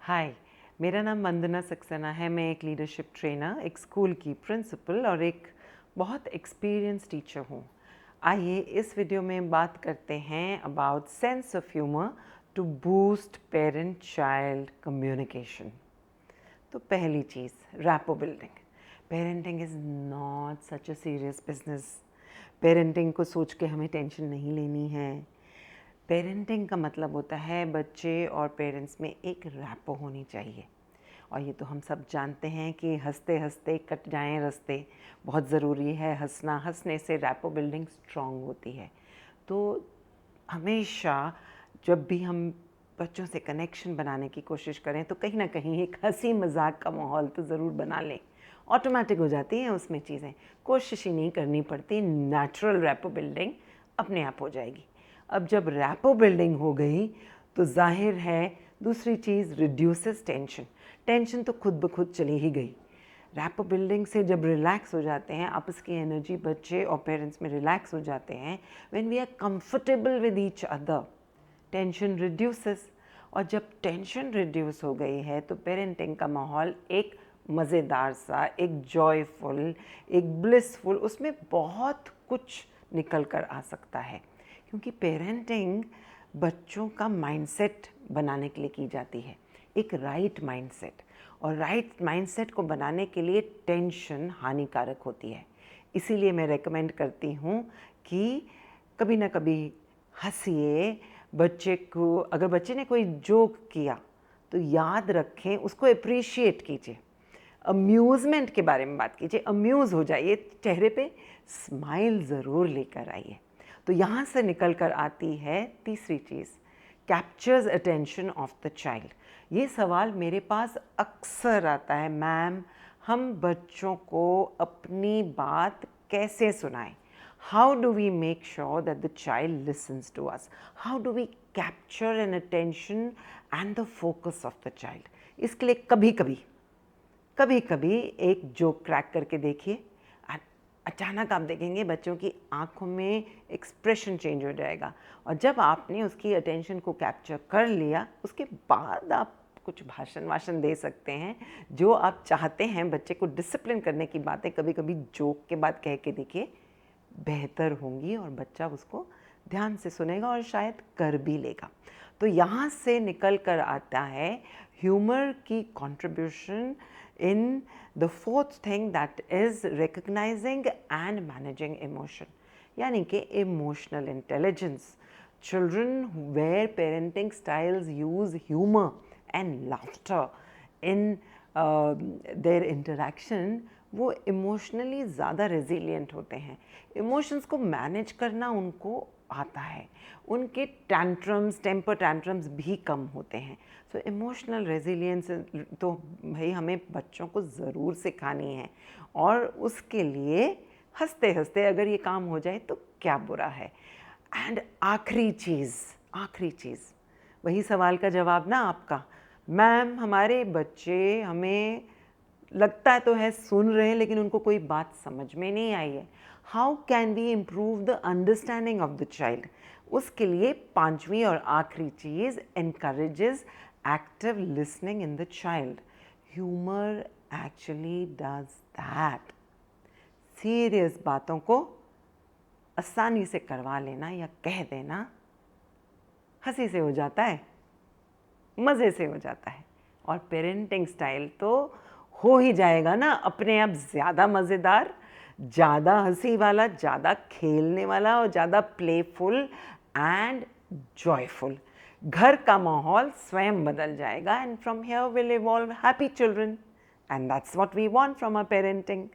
हाय, मेरा नाम वंदना सक्सेना है। मैं एक लीडरशिप ट्रेनर, एक स्कूल की प्रिंसिपल और एक बहुत एक्सपीरियंस टीचर हूँ। आइए इस वीडियो में बात करते हैं about sense of humour to boost parent child communication. तो पहली चीज़, rapport building. Parenting is not such a serious business. Parenting को सोच के हमें टेंशन नहीं लेनी है। पेरेंटिंग का मतलब होता है बच्चे और पेरेंट्स में एक रैपो होनी चाहिए। और ये तो हम सब जानते हैं कि हंसते हंसते कट जाएं रास्ते, बहुत ज़रूरी है हंसना। हंसने से रैपो बिल्डिंग स्ट्रॉन्ग होती है। तो हमेशा जब भी हम बच्चों से कनेक्शन बनाने की कोशिश करें तो कहीं ना कहीं एक हंसी मजाक का माहौल तो ज़रूर बना लें। ऑटोमेटिक हो जाती हैं उसमें चीज़ें, कोशिश ही नहीं करनी पड़ती। नेचुरल रैपो बिल्डिंग अपने आप हो जाएगी। अब जब रैपो बिल्डिंग हो गई तो जाहिर है दूसरी चीज़, रिड्यूसेस टेंशन। टेंशन तो खुद ब खुद चली ही गई। रैपो बिल्डिंग से जब रिलैक्स हो जाते हैं, आपस की एनर्जी बच्चे और पेरेंट्स में रिलैक्स हो जाते हैं, when we are comfortable with each other, tension reduces. और जब टेंशन रिड्यूस हो गई है तो पेरेंटिंग का माहौल एक मज़ेदार सा, एक जॉयफुल, एक ब्लिसफुल, उसमें बहुत कुछ निकल कर आ सकता है। क्योंकि पेरेंटिंग बच्चों का माइंडसेट बनाने के लिए की जाती है, एक राइट माइंडसेट। और राइट माइंडसेट को बनाने के लिए टेंशन हानिकारक होती है। इसीलिए मैं रेकमेंड करती हूँ कि कभी ना कभी हंसिए। बच्चे को, अगर बच्चे ने कोई जोक किया तो याद रखें, उसको अप्रिशिएट कीजिए। अम्यूज़मेंट के बारे में बात कीजिए, अम्यूज़ हो जाइए, चेहरे पे स्माइल ज़रूर लेकर आइए। तो यहाँ से निकल कर आती है तीसरी चीज़, captures attention of the child. ये सवाल मेरे पास अक्सर आता है, मैम हम बच्चों को अपनी बात कैसे सुनाएं? How do we make sure that the child listens to us? How do we capture an attention and the focus of the child? इसके लिए कभी कभी एक जोक क्रैक करके देखिए। अचानक आप देखेंगे बच्चों की आंखों में एक्सप्रेशन चेंज हो जाएगा। और जब आपने उसकी अटेंशन को कैप्चर कर लिया, उसके बाद आप कुछ भाषण वाषण दे सकते हैं जो आप चाहते हैं। बच्चे को डिसिप्लिन करने की बातें कभी कभी जोक के बाद कह के देखिए, बेहतर होंगी और बच्चा उसको ध्यान से सुनेगा और शायद कर भी लेगा। तो यहाँ से निकल कर आता है ह्यूमर की contribution in the fourth thing, that is recognising and managing emotion, यानी कि emotional intelligence. Children where parenting styles use humor and laughter in their interaction, वो इमोशनली ज़्यादा रेजिलियंट होते हैं। इमोशंस को मैनेज करना उनको आता है, उनके टैंट्रम्स, टेम्पर टैंट्रम्स भी कम होते हैं। सो इमोशनल रेजिलियंस तो भाई हमें बच्चों को ज़रूर सिखानी है। और उसके लिए हंसते हंसते अगर ये काम हो जाए तो क्या बुरा है। एंड आखिरी चीज़, वही सवाल का जवाब ना आपका, मैम हमारे बच्चे, हमें लगता तो है सुन रहे हैं लेकिन उनको कोई बात समझ में नहीं आई है। How can we improve the understanding of the child? उसके लिए पांचवी और आखिरी चीज़, encourages active listening in the child. Humor actually does that. Serious बातों को आसानी से करवा लेना या कह देना हंसी से हो जाता है, मज़े से हो जाता है। और पेरेंटिंग स्टाइल तो हो ही जाएगा ना अपने आप ज़्यादा मज़ेदार, ज़्यादा हंसी वाला, ज़्यादा खेलने वाला और ज़्यादा प्लेफुल एंड जॉयफुल। घर का माहौल स्वयं बदल जाएगा। And from here will evolve happy children, and that's what we want from our parenting.